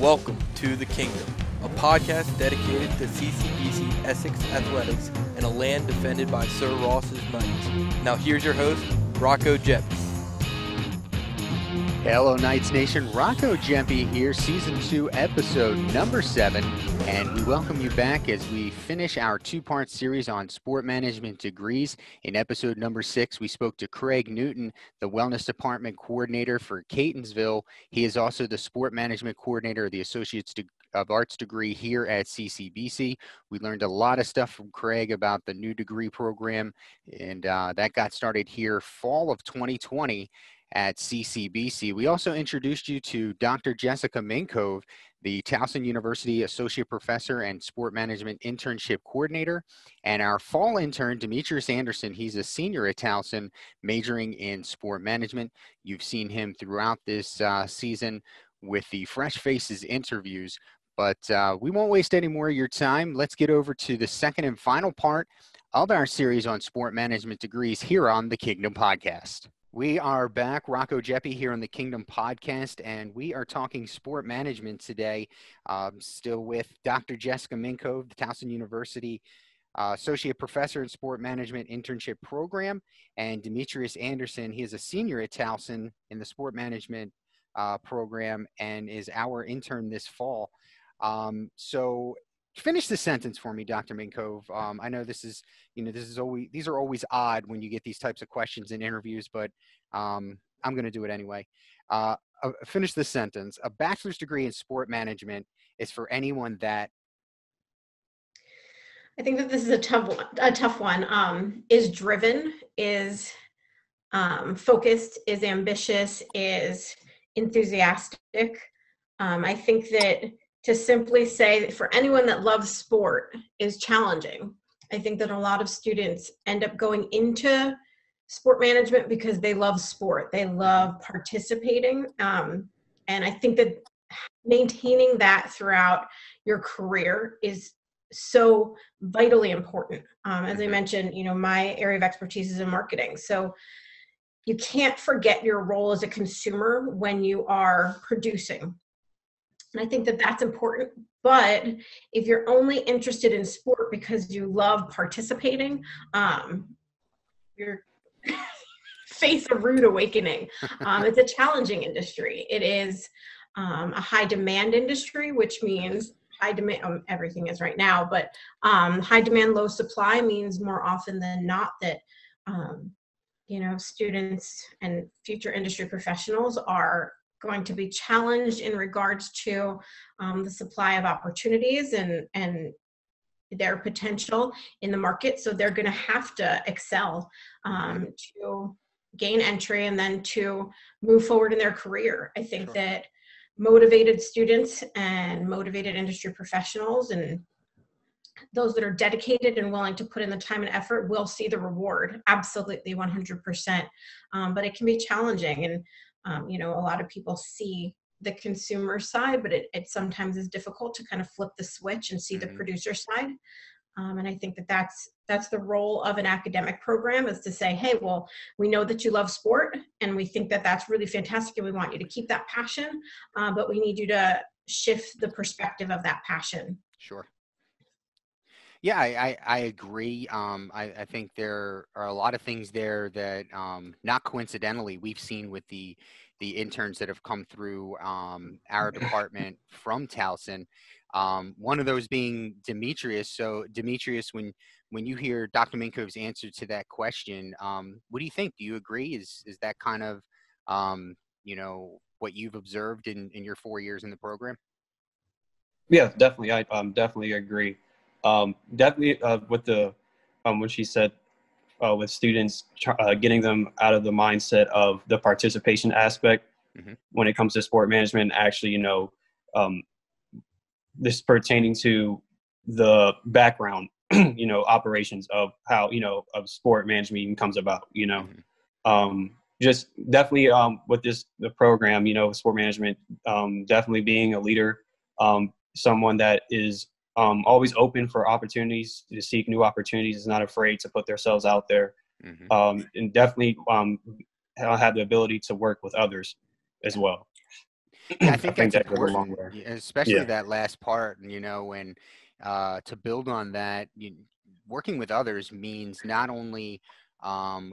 Welcome to The Kingdom, a podcast dedicated to CCBC Essex Athletics and a land defended by Sir Ross's Knights. Now here's your host, Rocco Geppi. Hello, Knights Nation. Rocco Geppi here, Season 2, Episode number 7, and we welcome you back as we finish our two-part series on sport management degrees. In Episode number 6, we spoke to Craig Newton, the Wellness Department Coordinator for Catonsville. He is also the Sport Management Coordinator of the Associates of Arts degree here at CCBC. We learned a lot of stuff from Craig about the new degree program, and that got started here fall of 2020. At CCBC. We also introduced you to Dr. Jessica Minkove, the Towson University Associate Professor and Sport Management Internship Coordinator, and our fall intern, Demetrius Anderson. He's a senior at Towson, majoring in sport management. You've seen him throughout this season with the Fresh Faces interviews, but we won't waste any more of your time. Let's get over to the second and final part of our series on sport management degrees here on the Kingdom Podcast. We are back, Rocco Geppi here on the Kingdom Podcast, and we are talking sport management today, still with Dr. Jessica Minkove, the Towson University Associate Professor in Sport Management Internship Program, and Demetrius Anderson. He is a senior at Towson in the Sport Management Program and is our intern this fall. So finish the sentence for me, Dr. Minkove. I know these are always odd when you get these types of questions in interviews, but I'm going to do it anyway. Finish the sentence. A bachelor's degree in sport management is for anyone that. I think that this is a tough one. Is driven, is focused, is ambitious, is enthusiastic. I think that to simply say that for anyone that loves sport is challenging. I think that a lot of students end up going into sport management because they love sport. They love participating. And I think that maintaining that throughout your career is so vitally important. As I mentioned, my area of expertise is in marketing. So you can't forget your role as a consumer when you are producing. And I think that that's important, but if you're only interested in sport because you love participating, you're face a rude awakening. It's a challenging industry. It is a high demand industry, which means high demand, everything is right now, but high demand, low supply means more often than not that, students and future industry professionals are going to be challenged in regards to the supply of opportunities and their potential in the market. So they're going to have to excel to gain entry and then to move forward in their career. I think that motivated students and motivated industry professionals and those that are dedicated and willing to put in the time and effort will see the reward. Absolutely, 100%. But it can be challenging. And a lot of people see the consumer side, but it sometimes is difficult to kind of flip the switch and see the producer side. And I think that that's the role of an academic program, is to say, hey, well, we know that you love sport and we think that that's really fantastic and we want you to keep that passion, but we need you to shift the perspective of that passion. Sure. Yeah, I agree. I think there are a lot of things there that, not coincidentally, we've seen with the interns that have come through our department from Towson. One of those being Demetrius. So Demetrius, when you hear Dr. Minkove's answer to that question, what do you think? Do you agree? Is that kind of what you've observed in your 4 years in the program? Yeah, definitely. I definitely agree. Definitely with the when she said with students getting them out of the mindset of the participation aspect when it comes to sport management. Actually, this pertaining to the background, operations of how of sport management even comes about. Just definitely with the program, sport management, definitely being a leader, someone that is always open for opportunities, to seek new opportunities, is not afraid to put themselves out there, and definitely have the ability to work with others as well. Yeah, I think I think that's that goes a long important, way. especially Yeah. that last part, when to build on that, working with others means not only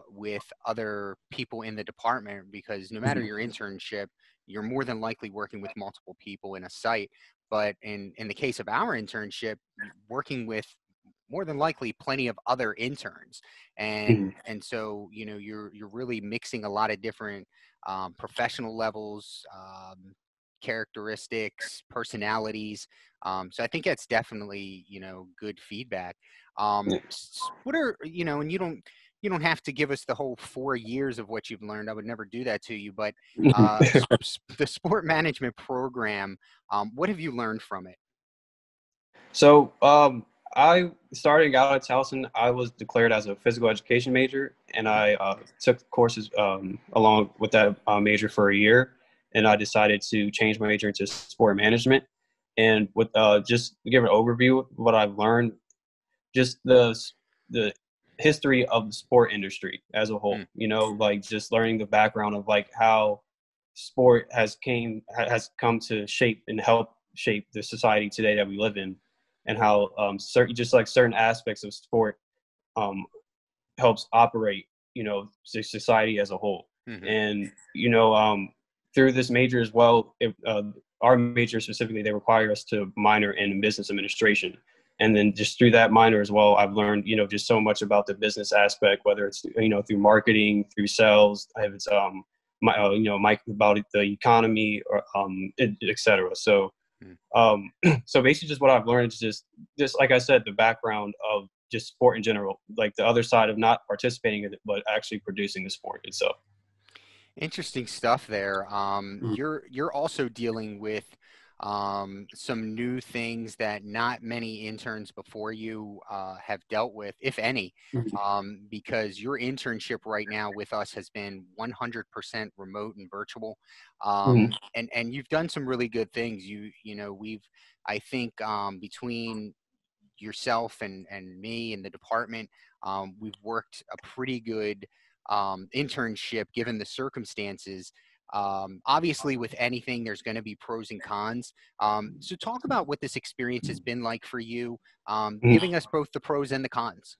with other people in the department, because no matter your internship, you're more than likely working with multiple people in a site. But in the case of our internship, working with more than likely plenty of other interns, Mhm. and so you're really mixing a lot of different professional levels, characteristics, personalities. So I think that's definitely, good feedback. Yeah. What are, and you don't have to give us the whole 4 years of what you've learned. I would never do that to you, but the sport management program, what have you learned from it? So I starting out at Towson, I was declared as a physical education major, and I took courses along with that major for a year, and I decided to change my major into sport management. And with just to give an overview of what I've learned, just the history of the sport industry as a whole. Mm, Like just learning the background of like how sport has come to shape and help shape the society today that we live in, and how certain aspects of sport um, helps operate society as a whole. hmm And through this major as well, our major specifically, they require us to minor in business administration. And then just through that minor as well, I've learned just so much about the business aspect, whether it's through marketing, through sales, if it's about the economy, or et cetera. So mm. so basically just what I've learned is just like I said, the background of just sport in general, like the other side of not participating in it, but actually producing the sport itself. Interesting stuff there. Mhm. You're also dealing with some new things that not many interns before you have dealt with, if any, because your internship right now with us has been 100% remote and virtual, Mhm. and you've done some really good things. I think between yourself and me and the department, we've worked a pretty good internship given the circumstances. Obviously, with anything, there's going to be pros and cons. So, talk about what this experience has been like for you, Mhm. giving us both the pros and the cons.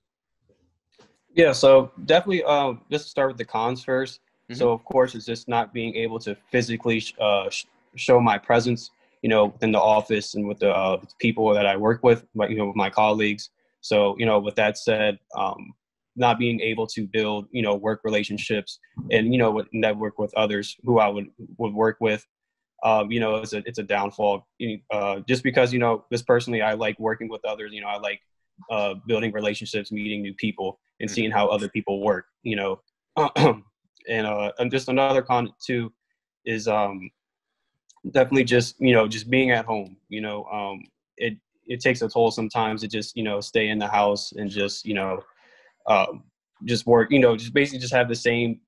Yeah, so definitely just to start with the cons first. Hmm So of course it's just not being able to physically show my presence, within the office and with the people that I work with, like, with my colleagues. So, with that said, not being able to build, work relationships and, network with others who I would work with, it's a downfall. Just because, just personally, I like working with others. I like building relationships, meeting new people, and hmm seeing how other people work. And just another con too is definitely just being at home. It takes a toll sometimes to just stay in the house and um, just work. Just basically just have the same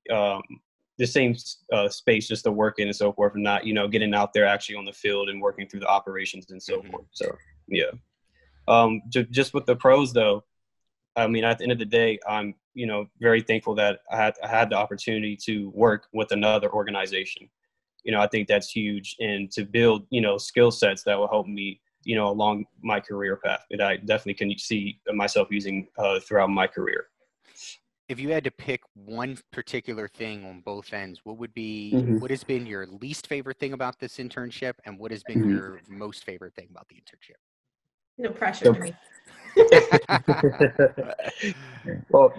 space just to work in and so forth, and not getting out there actually on the field and working through the operations and so hmm forth. So yeah. Just with the pros though, I mean, at the end of the day, I'm very thankful that I had the opportunity to work with another organization. I think that's huge, and to build skill sets that will help me along my career path that I definitely can see myself using throughout my career. If you had to pick one particular thing on both ends, Mhm. what has been your least favorite thing about this internship, and what has been Mhm. your most favorite thing about the internship? No pressure So, to me. well,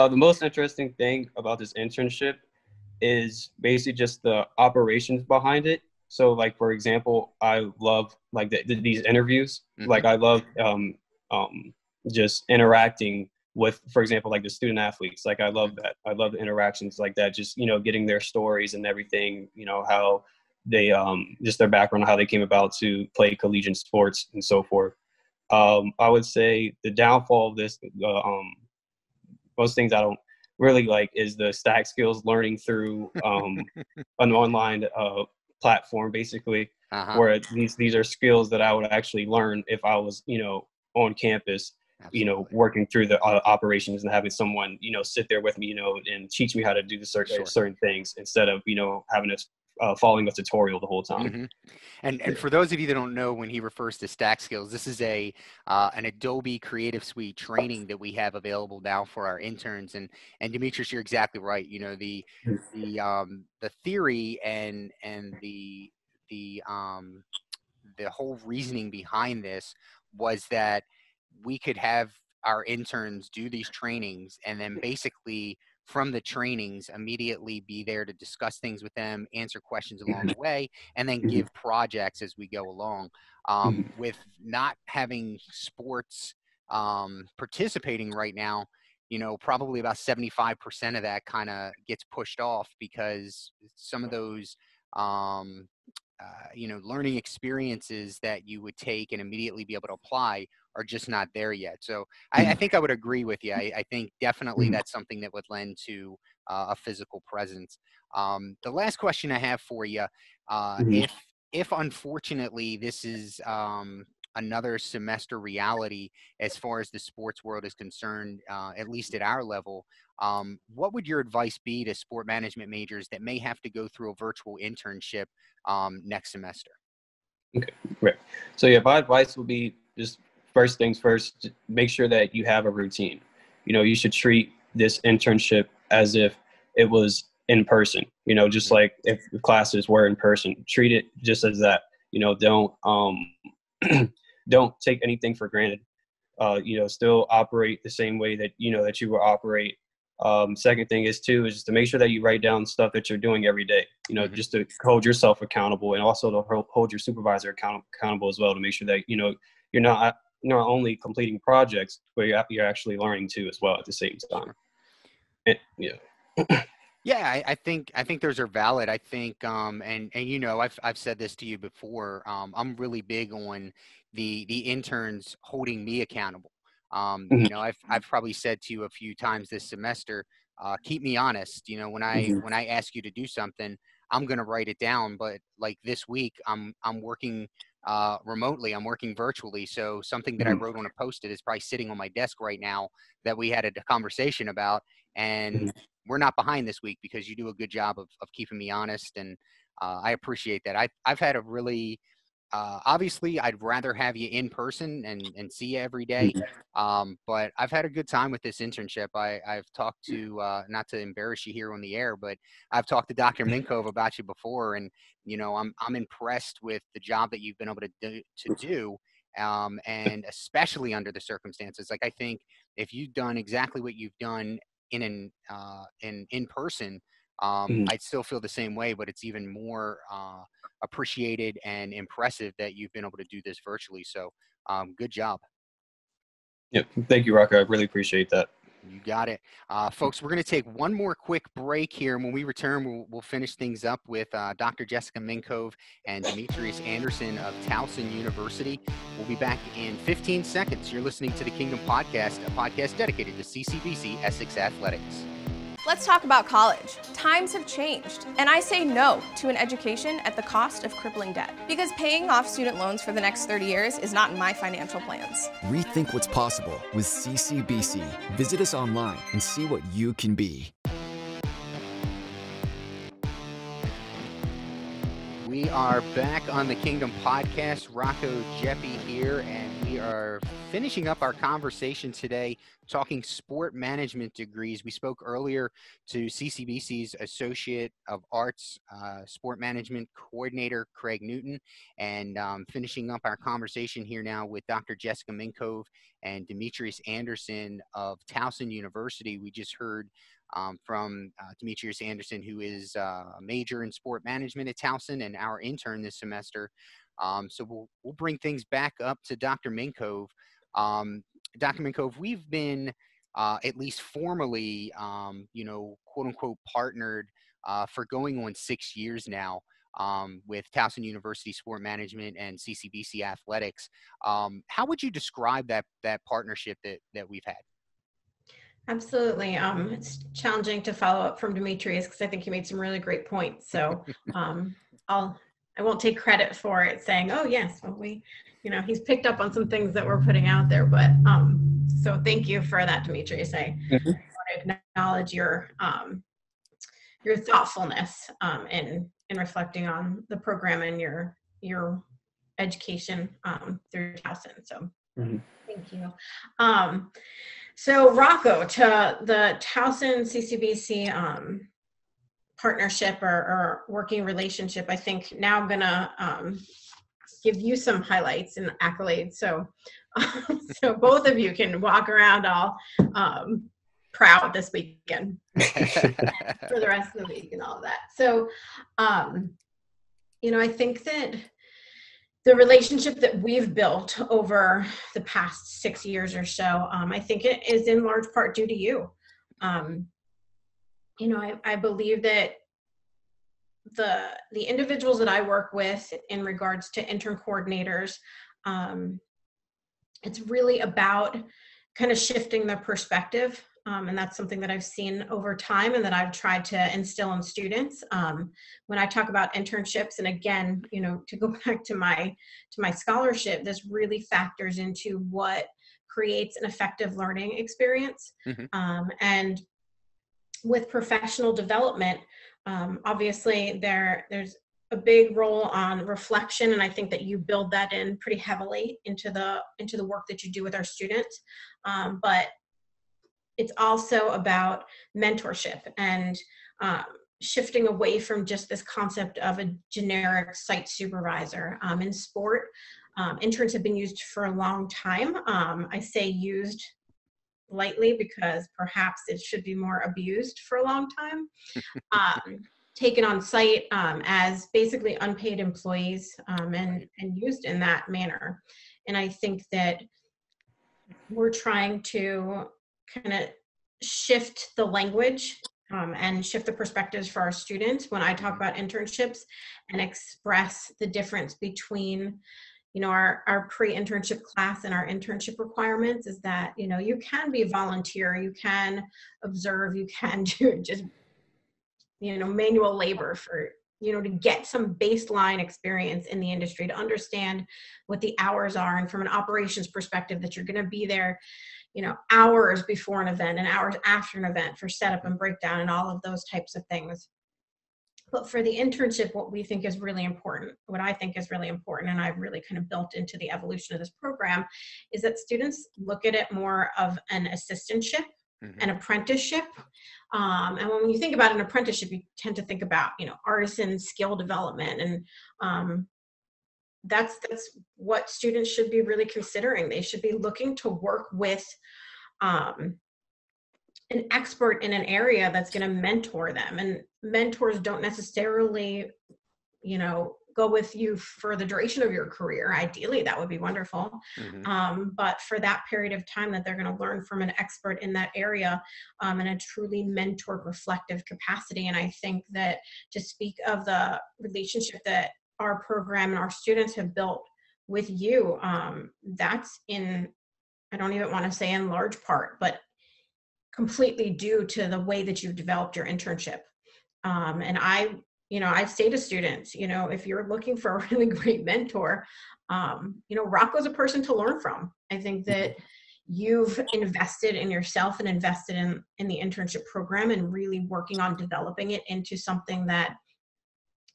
the most interesting thing about this internship is basically just the operations behind it. So, like for example, I love like these interviews. hmm Like I love just interacting with, for example, like the student athletes. Like I love that. I love the interactions like that. Just getting their stories and everything. How they just their background, how they came about to play collegiate sports and so forth. I would say the downfall of this, most things I don't really like, is the stack skills learning through an online platform, basically, Uh-huh. where these are skills that I would actually learn if I was, on campus, Absolutely. working through the operations and having someone, sit there with me, and teach me how to do the Sure. certain things instead of, having to following a tutorial the whole time. Mm-hmm. And for those of you that don't know, when he refers to Stack Skills, this is an Adobe Creative Suite training that we have available now for our interns. And Demetrius, you're exactly right. You know, the theory and the whole reasoning behind this was that we could have our interns do these trainings and then basically from the trainings immediately be there to discuss things with them, answer questions along the way, and then give projects as we go along. With not having sports participating right now, you know, probably about 75% of that kind of gets pushed off because some of those you know, learning experiences that you would take and immediately be able to apply are just not there yet. So I think I would agree with you. I think definitely that's something that would lend to a physical presence. The last question I have for you, if unfortunately this is another semester reality as far as the sports world is concerned, at least at our level, what would your advice be to sport management majors that may have to go through a virtual internship next semester? Okay, great. So yeah, my advice would be just first things first, make sure that you have a routine. You know, you should treat this internship as if it was in person, you know, just like if the classes were in person, treat it just as that. You know, don't take anything for granted. You know, still operate the same way that, you know, that you will operate. Second thing is just to make sure that you write down stuff that you're doing every day, you know, just to hold yourself accountable and also to hold your supervisor accountable as well, to make sure that, you know, you're not only completing projects, but you're actually learning too as well at the same time. Yeah. Yeah, I think those are valid. I think, and you know, I've said this to you before. I'm really big on the interns holding me accountable. You know, I've probably said to you a few times this semester, keep me honest. You know, when I ask you to do something, I'm going to write it down. But like this week, I'm working remotely. I'm working virtually. So something that I wrote on a Post-it is probably sitting on my desk right now that we had a conversation about. And we're not behind this week because you do a good job of keeping me honest. And I appreciate that. I've had a really, obviously I'd rather have you in person and see you every day. But I've had a good time with this internship. I've talked to, not to embarrass you here on the air, but I've talked to Dr. Minkove about you before. And, you know, I'm impressed with the job that you've been able to do. And especially under the circumstances. Like, I think if you've done exactly what you've done in person, I'd still feel the same way, but it's even more appreciated and impressive that you've been able to do this virtually. So good job. Yeah, thank you, Rocco. I really appreciate that. You got it. Folks, we're going to take one more quick break here. And when we return, we'll finish things up with Dr. Jessica Minkove and Demetrius Anderson of Towson University. We'll be back in 15 seconds. You're listening to the Kingdom Podcast, a podcast dedicated to CCBC Essex Athletics. Let's talk about college. Times have changed, and I say no to an education at the cost of crippling debt, because paying off student loans for the next 30 years is not in my financial plans. Rethink what's possible with CCBC. Visit us online and see what you can be. We are back on the Kingdom Podcast. Rocco Geppi here, and we are finishing up our conversation today talking sport management degrees. We spoke earlier to CCBC's Associate of Arts Sport Management Coordinator, Craig Newton, and finishing up our conversation here now with Dr. Jessica Minkove and Demetrius Anderson of Towson University. We just heard from Demetrius Anderson, who is a major in sport management at Towson and our intern this semester. So we'll bring things back up to Dr. Minkove. Dr. Minkove, we've been at least formally, you know, quote unquote, partnered for going on 6 years now with Towson University Sport Management and CCBC Athletics. How would you describe that partnership that we've had? Absolutely. It's challenging to follow up from Demetrius because I think he made some really great points. So I won't take credit for it saying, oh yes, well, he's picked up on some things that we're putting out there. But so thank you for that, Demetrius. I want to acknowledge your thoughtfulness in reflecting on the program and your education through Towson. So thank you. So Rocco, to the Towson CCBC partnership or working relationship, I think now I'm gonna give you some highlights and accolades. So so both of you can walk around all proud this weekend for the rest of the week and all of that. So I think that the relationship that we've built over the past 6 years or so, I think it is in large part due to you. I believe that the individuals that I work with in regards to intern coordinators, it's really about kind of shifting the perspective. And that's something that I've seen over time and that I've tried to instill in students. When I talk about internships, and again, to go back to my scholarship, this really factors into what creates an effective learning experience. And with professional development, obviously there's a big role on reflection, and I think that you build that in pretty heavily into the work that you do with our students. But it's also about mentorship and shifting away from just this concept of a generic site supervisor. In sport, interns have been used for a long time. I say used lightly because perhaps it should be more abused for a long time. Taken on site as basically unpaid employees and used in that manner. And I think that we're trying to kind of shift the language and shift the perspectives for our students when I talk about internships, and express the difference between our pre-internship class and our internship requirements is that you can be a volunteer, you can observe, you can do just manual labor for to get some baseline experience in the industry, to understand what the hours are, and from an operations perspective that you're going to be there hours before an event and hours after an event for setup and breakdown and all of those types of things. But for the internship, what I think is really important, and I've really kind of built into the evolution of this program, is that students look at it more of an assistantship, an apprenticeship. And when you think about an apprenticeship, you tend to think about, artisan skill development. And that's what students should be really considering. They should be looking to work with an expert in an area that's going to mentor them. And mentors don't necessarily, go with you for the duration of your career. Ideally, that would be wonderful. But for that period of time that they're going to learn from an expert in that area in a truly mentored, reflective capacity. And I think that to speak of the relationship that our program and our students have built with you, that's I don't even want to say in large part, but completely due to the way that you've developed your internship. And I say to students, if you're looking for a really great mentor, Rocco's a person to learn from. I think that you've invested in yourself and invested in the internship program and really working on developing it into something that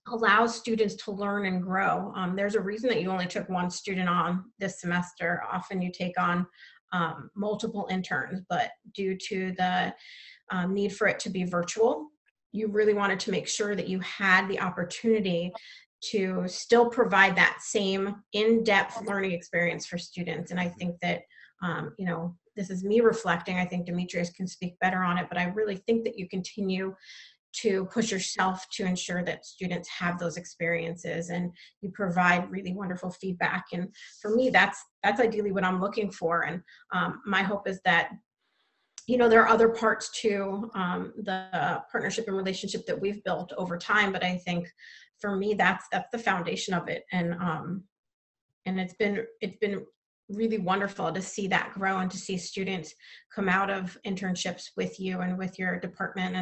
allows students to learn and grow. There's a reason that you only took one student on this semester. Often you take on multiple interns, but due to the need for it to be virtual, you really wanted to make sure that you had the opportunity to still provide that same in-depth learning experience for students. And I think that, this is me reflecting. I think Demetrius can speak better on it, but I really think that you continue to push yourself to ensure that students have those experiences and you provide really wonderful feedback. And for me, that's ideally what I'm looking for. And my hope is that there are other parts to the partnership and relationship that we've built over time, but I think for me that's the foundation of it. And it's been really wonderful to see that grow and to see students come out of internships with you and with your department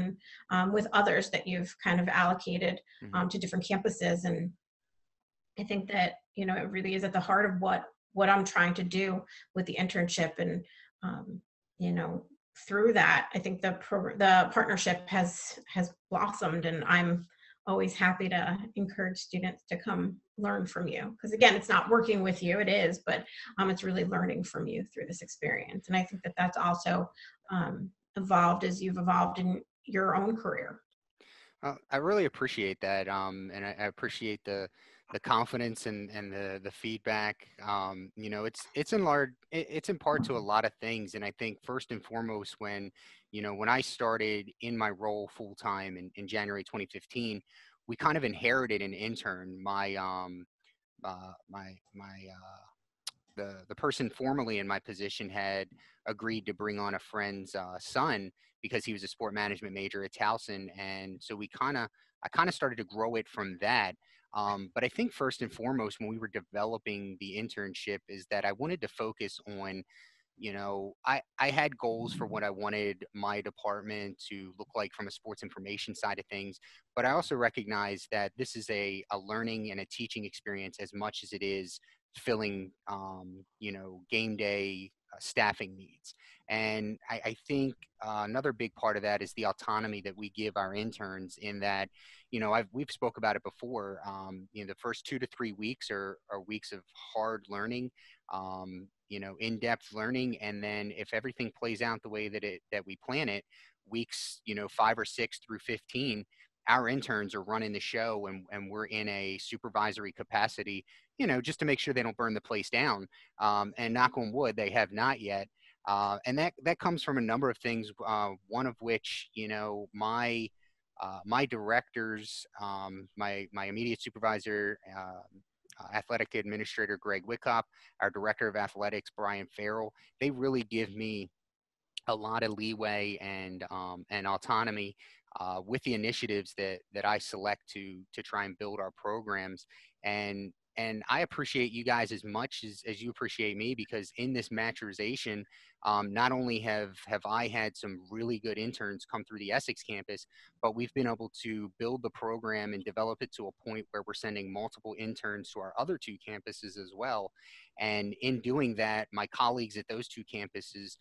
and with others that you've kind of allocated to different campuses. And I think that it really is at the heart of what I'm trying to do with the internship. And through that, I think the partnership has blossomed, and I'm always happy to encourage students to come learn from you. Because again, it's not working with you, it is, but it's really learning from you through this experience. And I think that that's also evolved as you've evolved in your own career. I really appreciate that, and I appreciate the confidence and the feedback. You know, it's in part to a lot of things, and I think first and foremost, when I started in my role full time in January 2015, we kind of inherited an intern. The person formerly in my position had agreed to bring on a friend's son because he was a sport management major at Towson, and so I kind of started to grow it from that. But I think first and foremost, when we were developing the internship, is that I wanted to focus on, I had goals for what I wanted my department to look like from a sports information side of things, but I also recognize that this is a learning and a teaching experience as much as it is filling, game day staffing needs. And I think another big part of that is the autonomy that we give our interns, in that, we've spoke about it before. The first 2 to 3 weeks are weeks of hard learning, in-depth learning. And then if everything plays out the way that we plan it, weeks, 5 or 6 through 15, our interns are running the show, and we're in a supervisory capacity, just to make sure they don't burn the place down. And knock on wood, they have not yet. And that comes from a number of things. One of which, my directors, my immediate supervisor, athletic administrator Greg Wickop, our director of athletics Brian Farrell, they really give me a lot of leeway and autonomy with the initiatives that I select to try and build our programs. And I appreciate you guys as much as you appreciate me, because in this maturization, not only have I had some really good interns come through the Essex campus, but we've been able to build the program and develop it to a point where we're sending multiple interns to our other 2 campuses as well. And in doing that, my colleagues at those 2 campuses,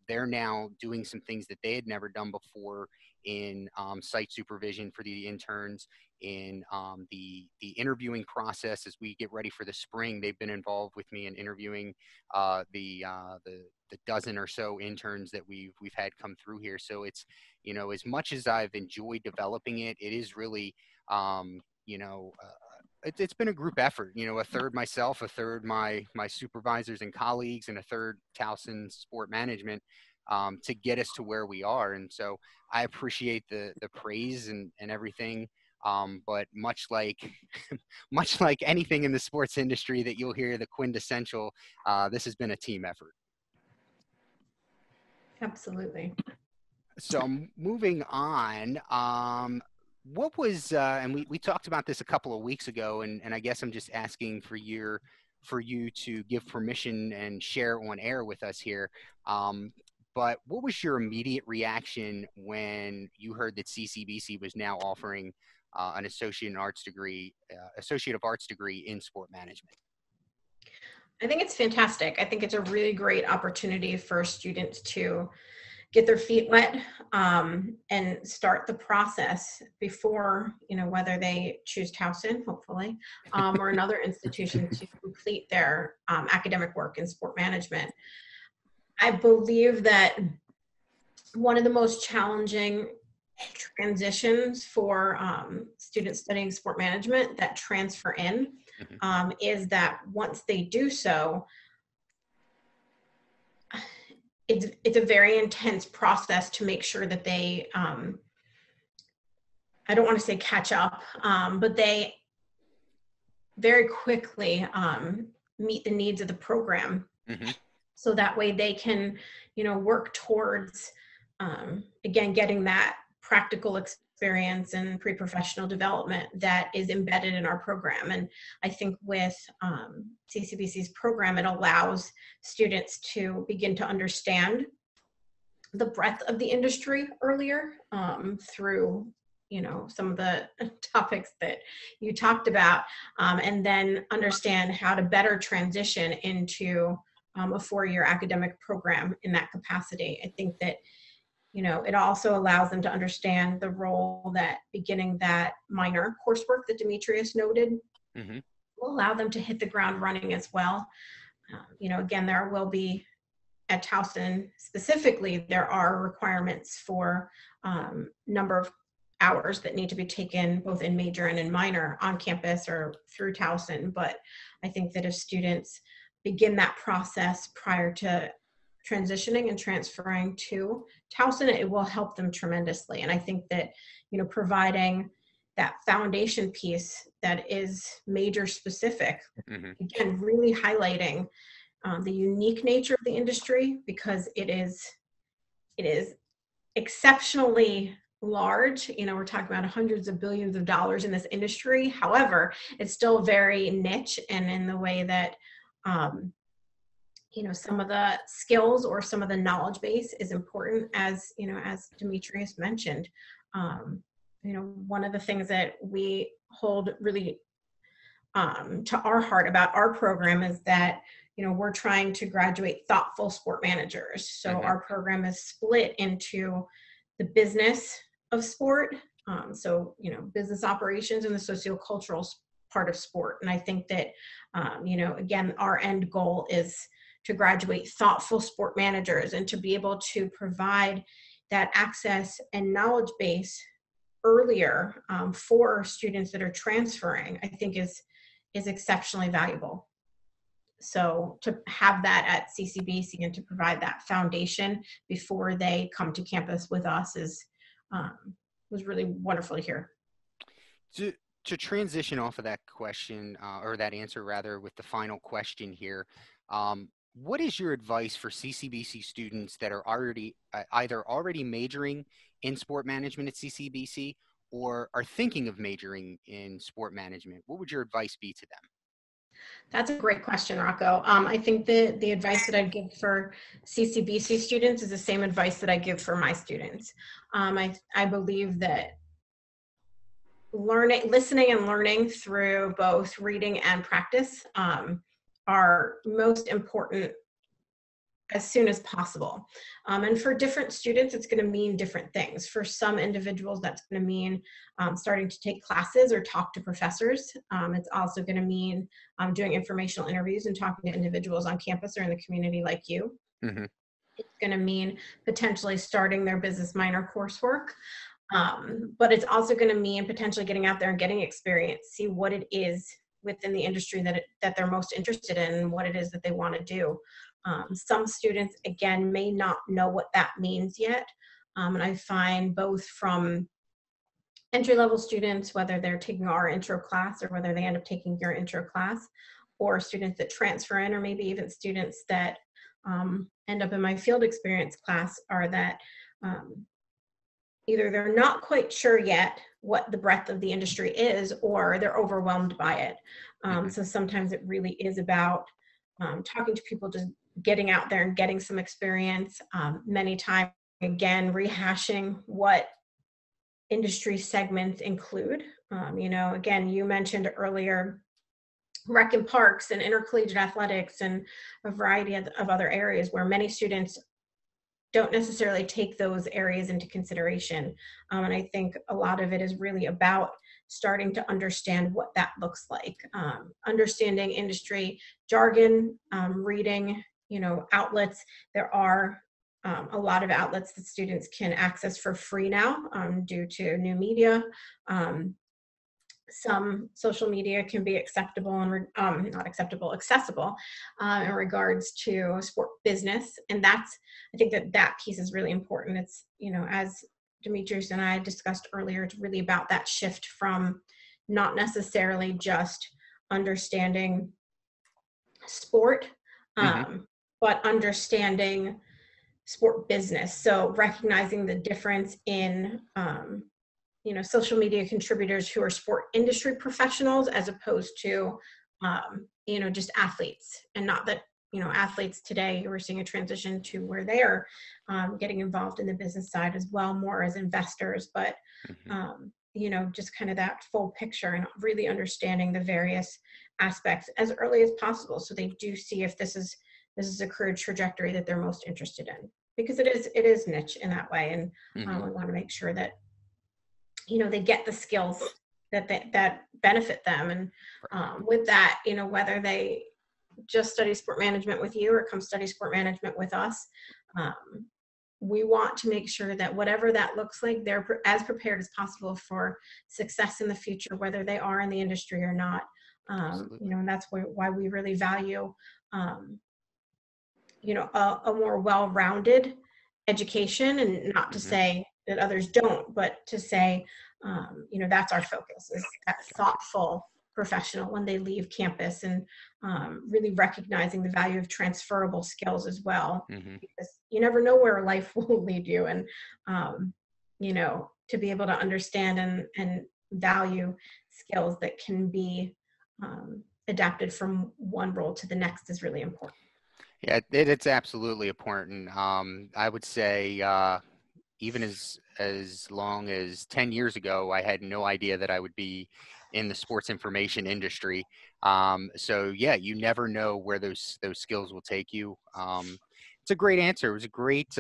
they're now doing some things that they had never done before in site supervision for the interns, in the interviewing process as we get ready for the spring. They've been involved with me in interviewing the dozen or so interns that we've had come through here. So it's, as much as I've enjoyed developing it, it is really, it's been a group effort, a third myself, a third my supervisors and colleagues, and a third Towson Sport Management, to get us to where we are. And so I appreciate the praise and everything. But much like anything in the sports industry that you'll hear the quintessential, this has been a team effort. Absolutely. So moving on, what was, and we talked about this a couple of weeks ago, and I guess I'm just asking for you to give permission and share on air with us here. But what was your immediate reaction when you heard that CCBC was now offering an Associate of Arts degree in sport management? I think it's fantastic. I think it's a really great opportunity for students to get their feet wet and start the process before, whether they choose Towson, hopefully, or another institution to complete their academic work in sport management. I believe that one of the most challenging transitions for students studying sport management that transfer in is that once they do so, it's a very intense process to make sure that they, I don't want to say catch up, but they very quickly meet the needs of the program. Mm-hmm. So that way they can, work towards, again, getting that practical experience and pre-professional development that is embedded in our program. And I think with CCBC's program, it allows students to begin to understand the breadth of the industry earlier through, some of the topics that you talked about, and then understand how to better transition into a 4-year academic program in that capacity. I think that it also allows them to understand the role that beginning that minor coursework that Demetrius noted will allow them to hit the ground running as well. Again, there will be, at Towson specifically, there are requirements for number of hours that need to be taken both in major and in minor on campus or through Towson. But I think that if students begin that process prior to transitioning and transferring to Towson, it will help them tremendously. And I think that, providing that foundation piece that is major specific, again, really highlighting the unique nature of the industry, because it is exceptionally large. We're talking about hundreds of billions of dollars in this industry. However, it's still very niche, and in the way that some of the skills or some of the knowledge base is important, as Demetrius mentioned. One of the things that we hold really to our heart about our program is that we're trying to graduate thoughtful sport managers. So our program is split into the business of sport, business operations, and the sociocultural part of sport. And I think that again, our end goal is to graduate thoughtful sport managers, and to be able to provide that access and knowledge base earlier for students that are transferring, I think is exceptionally valuable. So to have that at CCBC and to provide that foundation before they come to campus with us was really wonderful to hear. To transition off of that question, or that answer rather, with the final question here, what is your advice for CCBC students that are either already majoring in sport management at CCBC or are thinking of majoring in sport management? What would your advice be to them? That's a great question, Rocco. I think the advice that I'd give for CCBC students is the same advice that I give for my students. I believe that listening and learning through both reading and practice are most important as soon as possible. And for different students, it's going to mean different things. For some individuals, that's going to mean starting to take classes or talk to professors. It's also going to mean doing informational interviews and talking to individuals on campus or in the community like you. It's going to mean potentially starting their business minor coursework. But it's also going to mean potentially getting out there and getting experience, see what it is within the industry that they're most interested in, and what it is that they want to do. Some students, again, may not know what that means yet. And I find both from entry-level students, whether they're taking our intro class or whether they end up taking your intro class, or students that transfer in, or maybe even students that end up in my field experience class, are that either they're not quite sure yet what the breadth of the industry is, or they're overwhelmed by it. So sometimes it really is about talking to people, just getting out there and getting some experience. Many times, again, rehashing what industry segments include. Again, you mentioned earlier rec and parks and intercollegiate athletics and a variety of other areas where many students don't necessarily take those areas into consideration. And I think a lot of it is really about starting to understand what that looks like, understanding industry jargon, reading, outlets. There are a lot of outlets that students can access for free now due to new media. Some social media can be accessible in regards to sport business. And I think that piece is really important. It's, as Demetrius and I discussed earlier, it's really about that shift from not necessarily just understanding sport, but understanding sport business. So recognizing the difference in, social media contributors who are sport industry professionals, as opposed to, just athletes. And not that, athletes today, we're seeing a transition to where they are getting involved in the business side as well, more as investors, but, just kind of that full picture and really understanding the various aspects as early as possible, so they do see if this is a career trajectory that they're most interested in. because it is niche in that way. And we want to make sure that, they get the skills that benefit them. And with that, whether they just study sport management with you or come study sport management with us, we want to make sure that whatever that looks like, they're as prepared as possible for success in the future, whether they are in the industry or not. And that's why we really value, a more well-rounded education, and not to say that others don't, but to say, that's our focus, is that thoughtful professional when they leave campus, and really recognizing the value of transferable skills as well, because you never know where life will lead you. And, to be able to understand and value skills that can be adapted from one role to the next is really important. Yeah, it's absolutely important. I would say even as long as 10 years ago, I had no idea that I would be in the sports information industry. So yeah, you never know where those skills will take you. It's a great answer. It was a great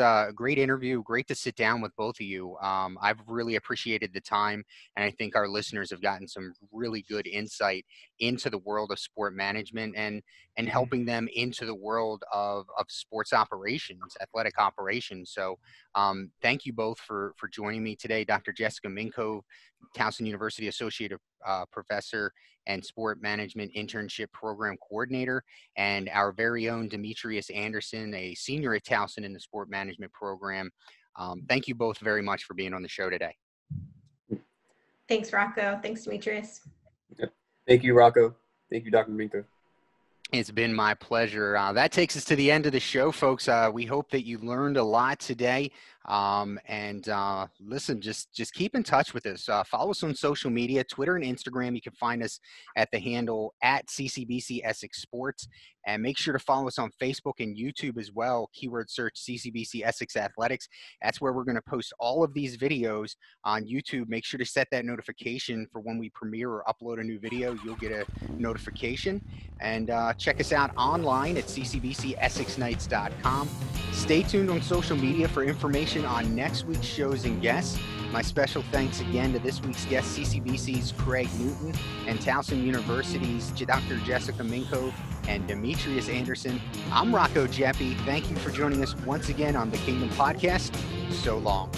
interview. Great to sit down with both of you. I've really appreciated the time, and I think our listeners have gotten some really good insight into the world of sport management and helping them into the world of sports operations, athletic operations. So thank you both for joining me today. Dr. Jessica Minkove, Towson University Associate Professor and Sport Management Internship Program Coordinator, and our very own Demetrius Anderson, a senior at Towson in the Sport Management Program. Thank you both very much for being on the show today. Thanks, Rocco. Thanks, Demetrius. Thank you, Rocco. Thank you, Dr. Minkove. It's been my pleasure. That takes us to the end of the show, folks. We hope that you learned a lot today. Listen, just keep in touch with us. Follow us on social media, Twitter and Instagram. You can find us at the handle at CCBC Essex Sports. And make sure to follow us on Facebook and YouTube as well. Keyword search CCBC Essex Athletics. That's where we're going to post all of these videos on YouTube. Make sure to set that notification for when we premiere or upload a new video. You'll get a notification. And check us out online at ccbcessexknights.com. Stay tuned on social media for information on next week's shows and guests. My special thanks again to this week's guest, CCBC's Craig Newton, and Towson University's Dr. Jessica Minkove and Demetrius Anderson. I'm Rocco Geppi. Thank you for joining us once again on the Kingdom Podcast. So long.